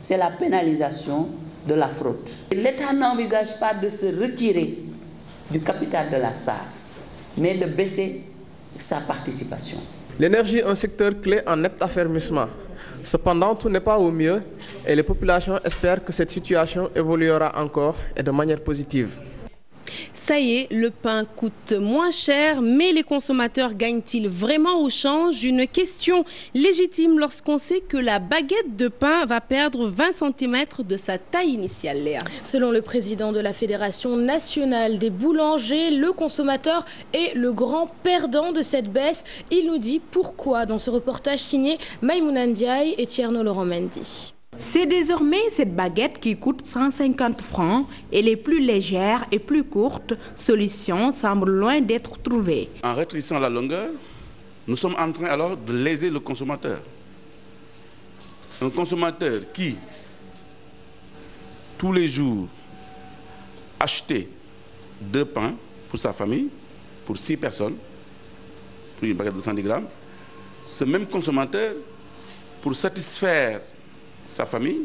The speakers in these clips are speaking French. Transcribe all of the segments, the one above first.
C'est la pénalisation de la fraude. L'État n'envisage pas de se retirer du capital de la SAR, mais de baisser sa participation. L'énergie est un secteur clé en net affermissement. Cependant, tout n'est pas au mieux et les populations espèrent que cette situation évoluera encore et de manière positive. Ça y est, le pain coûte moins cher, mais les consommateurs gagnent-ils vraiment au change? Une question légitime lorsqu'on sait que la baguette de pain va perdre 20 cm de sa taille initiale, Léa. Selon le président de la Fédération nationale des boulangers, le consommateur est le grand perdant de cette baisse. Il nous dit pourquoi dans ce reportage signé Maïmouna Ndiaye et Tierno Laurent Mendy. C'est désormais cette baguette qui coûte 150 francs et les plus légères et plus courtes solutions semblent loin d'être trouvées. En rétrécissant la longueur, nous sommes en train alors de léser le consommateur. Un consommateur qui, tous les jours, achetait 2 pains pour sa famille, pour 6 personnes, pour une baguette de 110 grammes, ce même consommateur, pour satisfaire sa famille,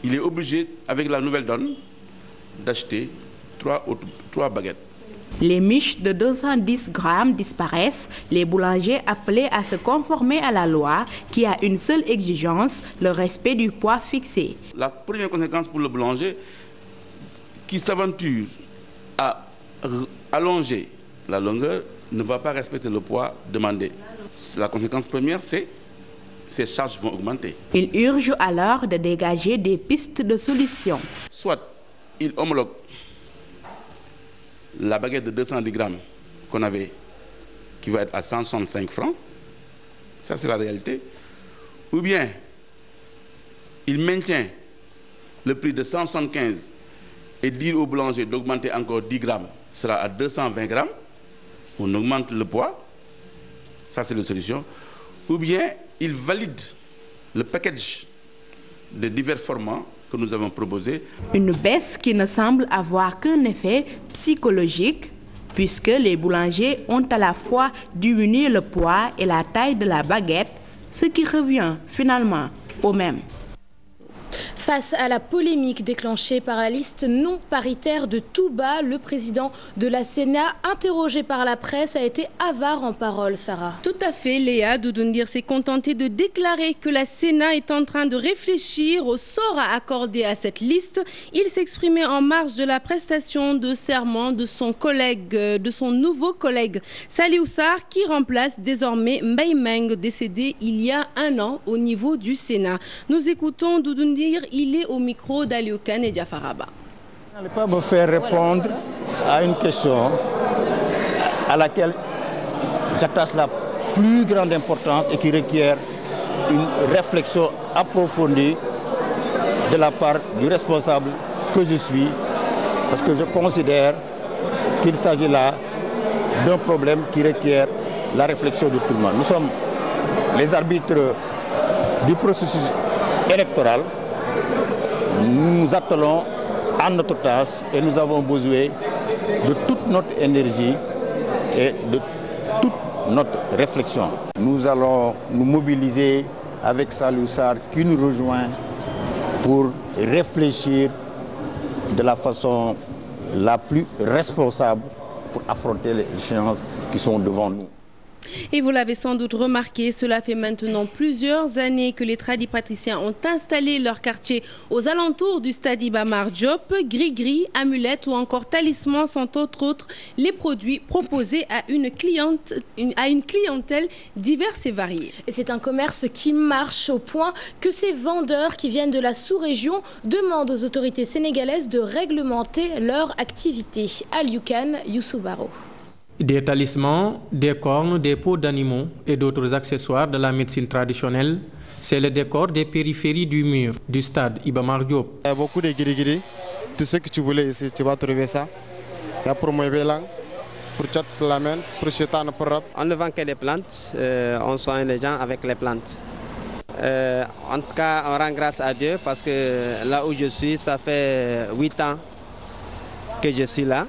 il est obligé, avec la nouvelle donne, d'acheter 3 baguettes. Les miches de 210 grammes disparaissent, les boulangers appelés à se conformer à la loi qui a une seule exigence, le respect du poids fixé. La première conséquence pour le boulanger qui s'aventure à allonger la longueur ne va pas respecter le poids demandé. La conséquence première, c'est ces charges vont augmenter. Il urge alors de dégager des pistes de solutions. Soit il homologue la baguette de 210 grammes qu'on avait, qui va être à 165 francs, ça c'est la réalité, ou bien il maintient le prix de 175 et dit au boulanger d'augmenter encore 10 grammes, sera à 220 grammes, on augmente le poids, ça c'est la solution, ou bien il valide le package de divers formats que nous avons proposés. Une baisse qui ne semble avoir qu'un effet psychologique, puisque les boulangers ont à la fois diminué le poids et la taille de la baguette, ce qui revient finalement au même. Face à la polémique déclenchée par la liste non paritaire de Touba, le président de la Sénat, interrogé par la presse, a été avare en parole, Sarah. Tout à fait, Léa. Doudou Ndir s'est contenté de déclarer que la Sénat est en train de réfléchir au sort à accorder à cette liste. Il s'exprimait en marge de la prestation de serment de son collègue, de son nouveau collègue Saliou Sarr, qui remplace désormais Mbaye Meng, décédé il y a 1 an au niveau du Sénat. Nous écoutons Doudou Ndir. Il est au micro d'Aliou Kane et Diafaraba. Vous n'allez pas me faire répondre à une question à laquelle j'attache la plus grande importance et qui requiert une réflexion approfondie de la part du responsable que je suis, parce que je considère qu'il s'agit là d'un problème qui requiert la réflexion de tout le monde. Nous sommes les arbitres du processus électoral. Nous nous attelons à notre tâche et nous avons besoin de toute notre énergie et de toute notre réflexion. Nous allons nous mobiliser avec Saliou Sarr qui nous rejoint pour réfléchir de la façon la plus responsable pour affronter les échéances qui sont devant nous. Et vous l'avez sans doute remarqué, cela fait maintenant plusieurs années que les tradipraticiens ont installé leur quartier aux alentours du stade Iba Mar Diop. Gris-gris, amulettes ou encore talismans sont entre autres les produits proposés à une clientèle diverse et variée. Et c'est un commerce qui marche au point que ces vendeurs qui viennent de la sous-région demandent aux autorités sénégalaises de réglementer leur activité. Aliou Kane, Youssou Baro. Des talismans, des cornes, des peaux d'animaux et d'autres accessoires de la médecine traditionnelle, c'est le décor des périphéries du mur du stade Iba Mar Diop. Il y a beaucoup de guiri-guiri. Tout ce que tu voulais ici, tu vas trouver ça. Il y a pour Moïbelang, pour Tchat Plamen, pour Chetan, pour Rap. On ne vend que des plantes, on soigne les gens avec les plantes. En tout cas, on rend grâce à Dieu parce que là où je suis, ça fait 8 ans que je suis là.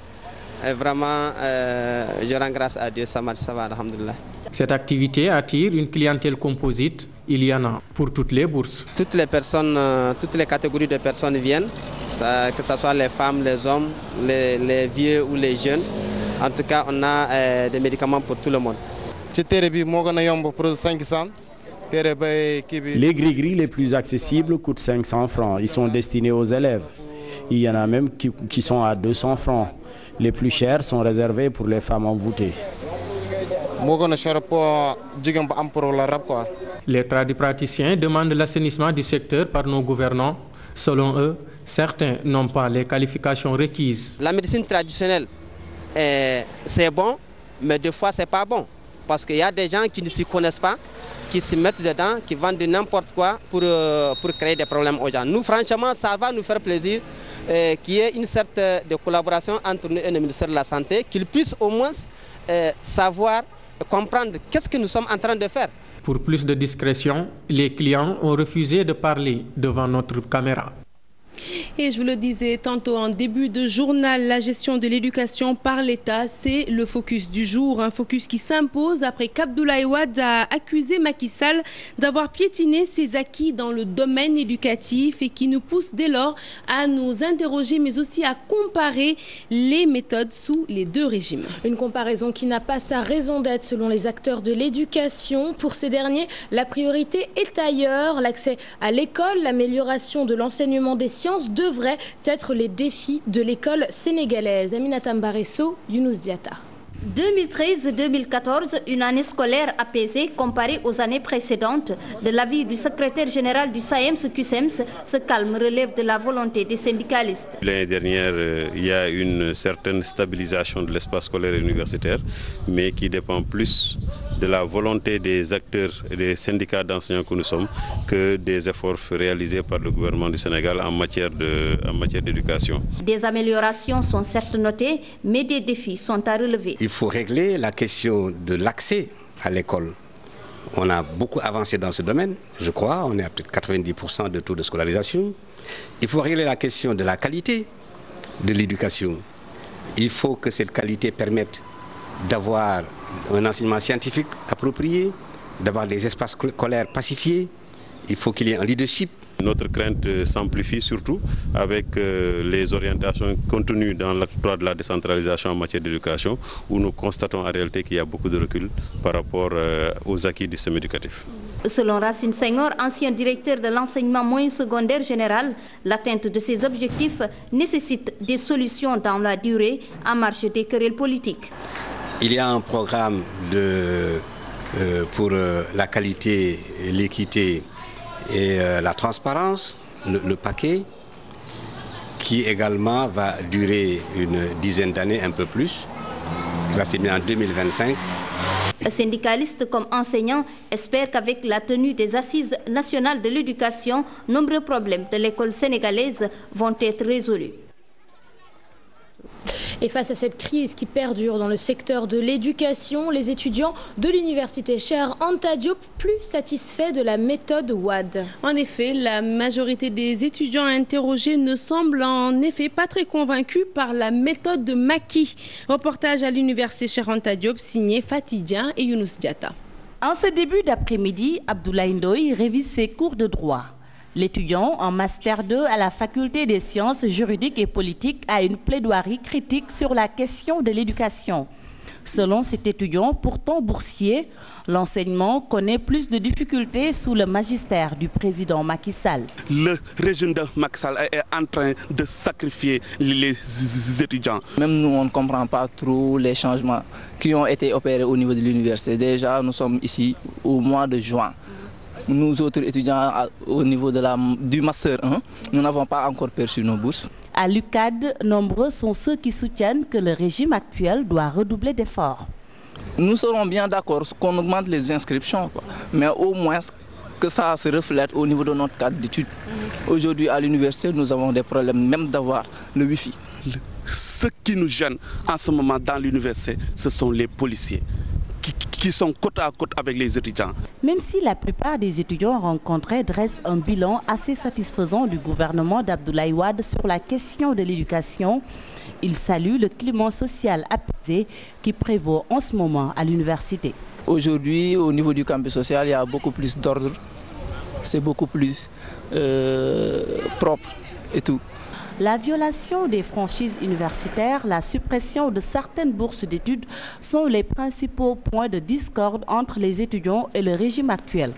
Et vraiment, je rends grâce à Dieu, ça marche, ça va, alhamdoulilah. Cette activité attire une clientèle composite il y en a pour toutes les bourses. Toutes les personnes, toutes les catégories de personnes viennent, que ce soit les femmes, les hommes, les vieux ou les jeunes. En tout cas, on a des médicaments pour tout le monde. Les gris-gris les plus accessibles coûtent 500 francs. Ils sont destinés aux élèves. Il y en a même qui sont à 200 francs. Les plus chers sont réservés pour les femmes envoûtées. Les tradipraticiens demandent l'assainissement du secteur par nos gouvernants. Selon eux, certains n'ont pas les qualifications requises. La médecine traditionnelle, c'est bon, mais des fois, c'est pas bon. Parce qu'il y a des gens qui ne s'y connaissent pas, qui se mettent dedans, qui vendent de n'importe quoi pour créer des problèmes aux gens. Nous, franchement, ça va nous faire plaisir qu'il y ait une certaine de collaboration entre nous et le ministère de la Santé, qu'ils puissent au moins savoir, comprendre qu'est-ce que nous sommes en train de faire. Pour plus de discrétion, les clients ont refusé de parler devant notre caméra. Et je vous le disais tantôt en début de journal, la gestion de l'éducation par l'État, c'est le focus du jour. Un focus qui s'impose après qu'Abdoulaye Wade a accusé Macky Sall d'avoir piétiné ses acquis dans le domaine éducatif et qui nous pousse dès lors à nous interroger mais aussi à comparer les méthodes sous les deux régimes. Une comparaison qui n'a pas sa raison d'être selon les acteurs de l'éducation. Pour ces derniers, la priorité est ailleurs. L'accès à l'école, l'amélioration de l'enseignement des sciences devraient être les défis de l'école sénégalaise. Aminata Mbaresso, Younous Diatta. 2013-2014, une année scolaire apaisée comparée aux années précédentes. De l'avis du secrétaire général du SAEMS-CUSEMS, ce calme relève de la volonté des syndicalistes. L'année dernière, il y a une certaine stabilisation de l'espace scolaire et universitaire, mais qui dépend plus de la volonté des acteurs et des syndicats d'enseignants que nous sommes que des efforts réalisés par le gouvernement du Sénégal en matière d'éducation. Des améliorations sont certes notées, mais des défis sont à relever. Il faut régler la question de l'accès à l'école. On a beaucoup avancé dans ce domaine, je crois, on est à peut-être 90% de taux de scolarisation. Il faut régler la question de la qualité de l'éducation. Il faut que cette qualité permette d'avoir un enseignement scientifique approprié, d'avoir des espaces scolaires pacifiés. Il faut qu'il y ait un leadership. Notre crainte s'amplifie surtout avec les orientations contenues dans l'acte 3 de la décentralisation en matière d'éducation, où nous constatons en réalité qu'il y a beaucoup de recul par rapport aux acquis du système éducatif. Selon Racine Senghor, ancien directeur de l'enseignement moyen secondaire général, l'atteinte de ces objectifs nécessite des solutions dans la durée en marge des querelles politiques. Il y a un programme pour la qualité, l'équité et la transparence, le paquet, qui également va durer une dizaine d'années, un peu plus, qui va se terminer en 2025. Syndicalistes comme enseignants espèrent qu'avec la tenue des assises nationales de l'éducation, nombreux problèmes de l'école sénégalaise vont être résolus. Et face à cette crise qui perdure dans le secteur de l'éducation, les étudiants de l'université Cheikh Anta Diop plus satisfaits de la méthode Wade. En effet, la majorité des étudiants interrogés ne semblent en effet pas très convaincus par la méthode de Macky. Reportage à l'université Cheikh Anta Diop signé Fatidien et Younous Diatta. En ce début d'après-midi, Abdoulaye Ndoye révise ses cours de droit. L'étudiant en Master 2 à la Faculté des sciences juridiques et politiques a une plaidoirie critique sur la question de l'éducation. Selon cet étudiant, pourtant boursier, l'enseignement connaît plus de difficultés sous le magistère du président Macky Sall. Le régime de Macky Sall est en train de sacrifier les étudiants. Même nous, on ne comprend pas trop les changements qui ont été opérés au niveau de l'université. Déjà, nous sommes ici au mois de juin. Nous autres étudiants au niveau du Master 1, nous n'avons pas encore perçu nos bourses. À l'UCAD, nombreux sont ceux qui soutiennent que le régime actuel doit redoubler d'efforts. Nous serons bien d'accord qu'on augmente les inscriptions, mais au moins que ça se reflète au niveau de notre cadre d'études. Aujourd'hui à l'université, nous avons des problèmes même d'avoir le Wi-Fi. Ce qui nous gêne en ce moment dans l'université, ce sont les policiers qui sont côte à côte avec les étudiants. Même si la plupart des étudiants rencontrés dressent un bilan assez satisfaisant du gouvernement d'Abdoulaye Wade sur la question de l'éducation, ils saluent le climat social apaisé qui prévaut en ce moment à l'université. Aujourd'hui, au niveau du campus social, il y a beaucoup plus d'ordre c'est beaucoup plus propre et tout. La violation des franchises universitaires, la suppression de certaines bourses d'études sont les principaux points de discorde entre les étudiants et le régime actuel.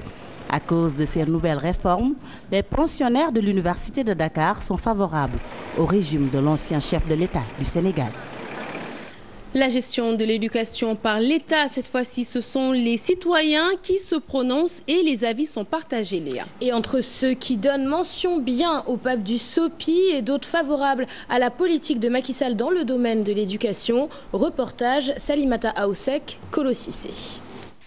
À cause de ces nouvelles réformes, les pensionnaires de l'Université de Dakar sont favorables au régime de l'ancien chef de l'État du Sénégal. La gestion de l'éducation par l'État, cette fois-ci, ce sont les citoyens qui se prononcent et les avis sont partagés, Léa. Et entre ceux qui donnent mention bien au pape du SOPI et d'autres favorables à la politique de Macky Sall dans le domaine de l'éducation, reportage Salimata Aoussek, Colossissé.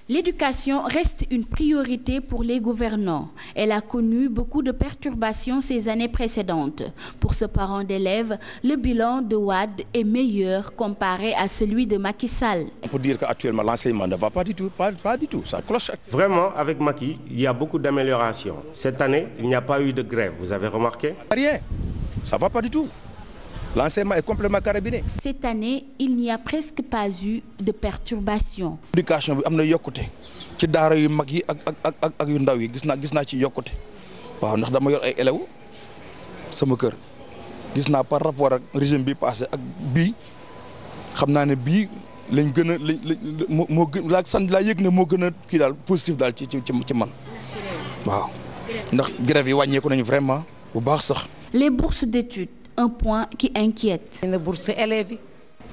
L'éducation reste une priorité pour les gouvernants. Elle a connu beaucoup de perturbations ces années précédentes. Pour ce parent d'élève, le bilan de Wade est meilleur comparé à celui de Macky Sall. On peut dire qu'actuellement l'enseignement ne va pas du tout, pas du tout, ça cloche. Vraiment, avec Macky, il y a beaucoup d'améliorations. Cette année, il n'y a pas eu de grève, vous avez remarqué? Rien, ça ne va pas du tout. L'enseignement est complètement carabiné. Cette année, il n'y a presque pas eu de perturbations. L'éducation, il y a yokkute ci daara yu mag yi ak yu ndaw yi gis naa ci yokkute waaw ndax dama yor ay élèves sama kër gis naa par rapport ak régime bi passé ak bii xam naa ne bii lañ gën a moo gën laa yëg ne moo gën a kii daal positif daal ci man waaw ndax grève yi wàññeeku nañu vraiment bu baax sax. Les bourses d'études. Un point qui inquiète.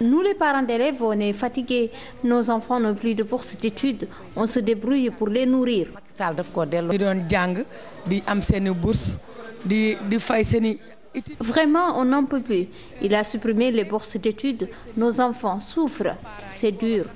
Nous, les parents d'élèves, on est fatigués. Nos enfants n'ont plus de bourse d'études. On se débrouille pour les nourrir. Vraiment, on n'en peut plus. Il a supprimé les bourses d'études. Nos enfants souffrent. C'est dur.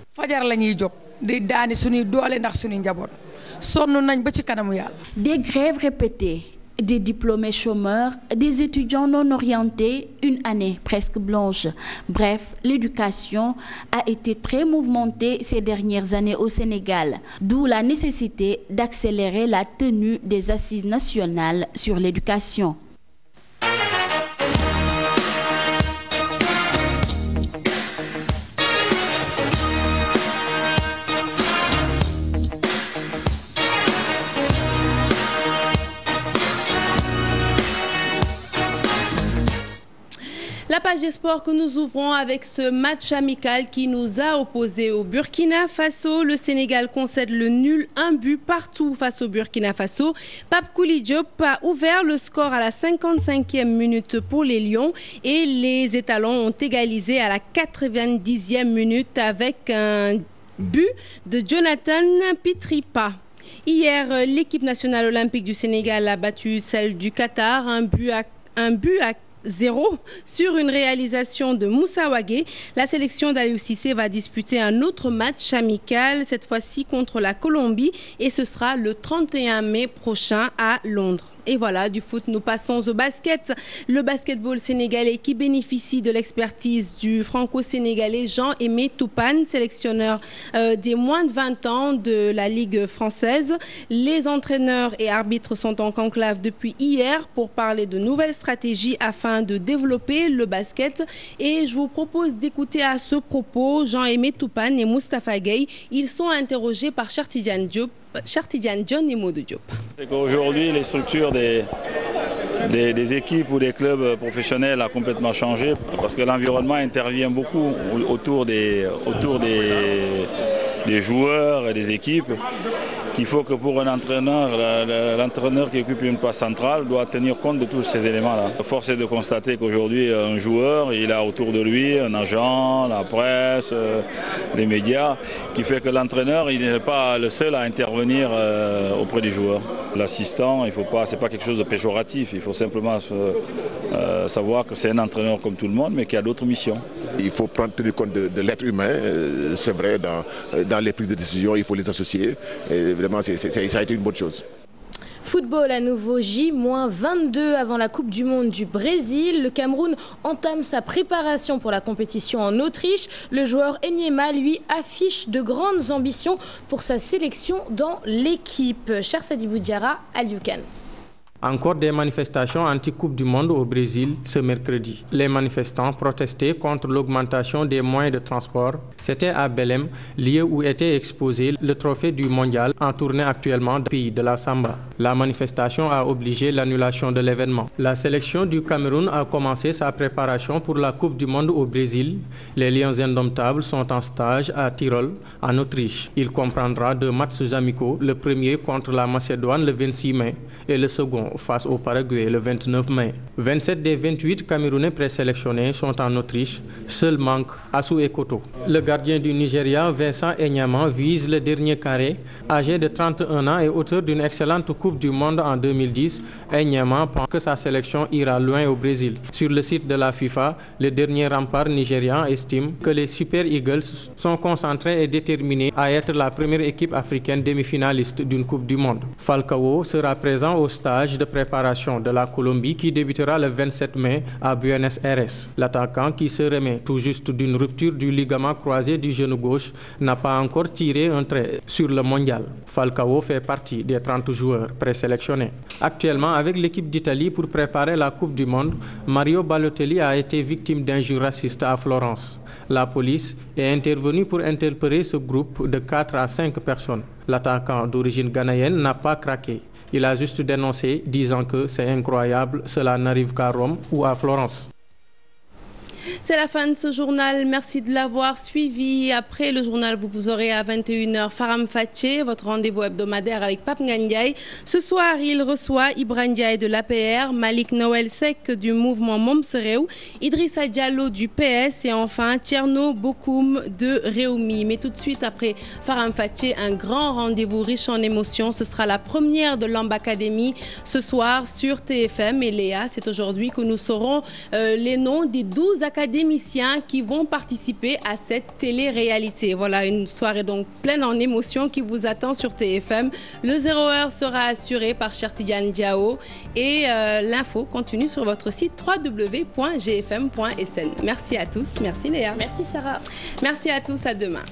Des grèves répétées. Des diplômés chômeurs, des étudiants non orientés, une année presque blanche. Bref, l'éducation a été très mouvementée ces dernières années au Sénégal, d'où la nécessité d'accélérer la tenue des assises nationales sur l'éducation. La page des sports que nous ouvrons avec ce match amical qui nous a opposés au Burkina Faso. Le Sénégal concède le nul, un but partout face au Burkina Faso. Pape Kouli Diop a ouvert le score à la 55e minute pour les Lions et les étalons ont égalisé à la 90e minute avec un but de Jonathan Pitripa. Hier, l'équipe nationale olympique du Sénégal a battu celle du Qatar, un but à 0 sur une réalisation de Moussa Wagué. La sélection d'Aliou Cissé va disputer un autre match amical, cette fois-ci contre la Colombie, et ce sera le 31 mai prochain à Londres. Et voilà, du foot, nous passons au basket. Le basketball sénégalais qui bénéficie de l'expertise du franco-sénégalais Jean-Aimé Toupane, sélectionneur des moins de 20 ans de la Ligue française. Les entraîneurs et arbitres sont en conclave depuis hier pour parler de nouvelles stratégies afin de développer le basket. Et je vous propose d'écouter à ce propos Jean-Aimé Toupane et Moustapha Gueye. Ils sont interrogés par Chartidiane John et Maudou Diop. Aujourd'hui, les structures des équipes ou des clubs professionnels a complètement changé parce que l'environnement intervient beaucoup autour des joueurs et des équipes. Il faut que pour un entraîneur, l'entraîneur qui occupe une place centrale doit tenir compte de tous ces éléments-là. Force est de constater qu'aujourd'hui, un joueur, il a autour de lui un agent, la presse, les médias, qui fait que l'entraîneur, il n'est pas le seul à intervenir auprès du joueur. L'assistant, c'est pas quelque chose de péjoratif, il faut simplement savoir que c'est un entraîneur comme tout le monde, mais qui a d'autres missions. Il faut prendre compte de l'être humain, c'est vrai, dans les prises de décision, il faut les associer. Et vraiment, ça a été une bonne chose. Football à nouveau, J-22 avant la Coupe du Monde du Brésil. Le Cameroun entame sa préparation pour la compétition en Autriche. Le joueur Enyema, lui, affiche de grandes ambitions pour sa sélection dans l'équipe. Cher Sadibou Diarra, Alioukan. Encore des manifestations anti-Coupe du Monde au Brésil ce mercredi. Les manifestants protestaient contre l'augmentation des moyens de transport. C'était à Belém, lieu où était exposé le trophée du mondial en tournée actuellement dans le pays de la Samba. La manifestation a obligé l'annulation de l'événement. La sélection du Cameroun a commencé sa préparation pour la Coupe du Monde au Brésil. Les Lions indomptables sont en stage à Tyrol, en Autriche. Il comprendra 2 matchs amicaux, le premier contre la Macédoine le 26 mai et le second face au Paraguay le 29 mai. 27 des 28 Camerounais présélectionnés sont en Autriche. Seul manque Assou Ekoto. Le gardien du Nigeria, Vincent Enyama, vise le dernier carré. Âgé de 31 ans et auteur d'une excellente Coupe du Monde en 2010, Enyama pense que sa sélection ira loin au Brésil. Sur le site de la FIFA, le dernier rempart nigérian estime que les Super Eagles sont concentrés et déterminés à être la première équipe africaine demi-finaliste d'une Coupe du Monde. Falcao sera présent au stage de préparation de la Colombie qui débutera le 27 mai à Buenos Aires. L'attaquant, qui se remet tout juste d'une rupture du ligament croisé du genou gauche, n'a pas encore tiré un trait sur le mondial. Falcao fait partie des 30 joueurs présélectionnés. Actuellement, avec l'équipe d'Italie pour préparer la Coupe du Monde, Mario Balotelli a été victime d'injures racistes à Florence. La police est intervenue pour interpeller ce groupe de 4 à 5 personnes. L'attaquant d'origine ghanéenne n'a pas craqué. Il a juste dénoncé, disant que c'est incroyable, cela n'arrive qu'à Rome ou à Florence. C'est la fin de ce journal. Merci de l'avoir suivi. Après le journal, vous aurez à 21h Faram Fatché, votre rendez-vous hebdomadaire avec Pape Ndiaye. Ce soir, il reçoit Ibra Ndiaye de l'APR, Malik Noël Sek du mouvement Momsereu, Idrissa Diallo du PS et enfin Tierno Bokoum de Réumi. Mais tout de suite après Faram Fatché, un grand rendez-vous riche en émotions. Ce sera la première de l'Amb Academy ce soir sur TFM. Et Léa, c'est aujourd'hui que nous saurons les noms des 12 académiciens qui vont participer à cette télé-réalité. Voilà, une soirée donc pleine en émotions qui vous attend sur TFM. Le 0h sera assuré par Chertidiane Diao et l'info continue sur votre site www.gfm.sn. Merci à tous. Merci Léa. Merci Sarah. Merci à tous. À demain.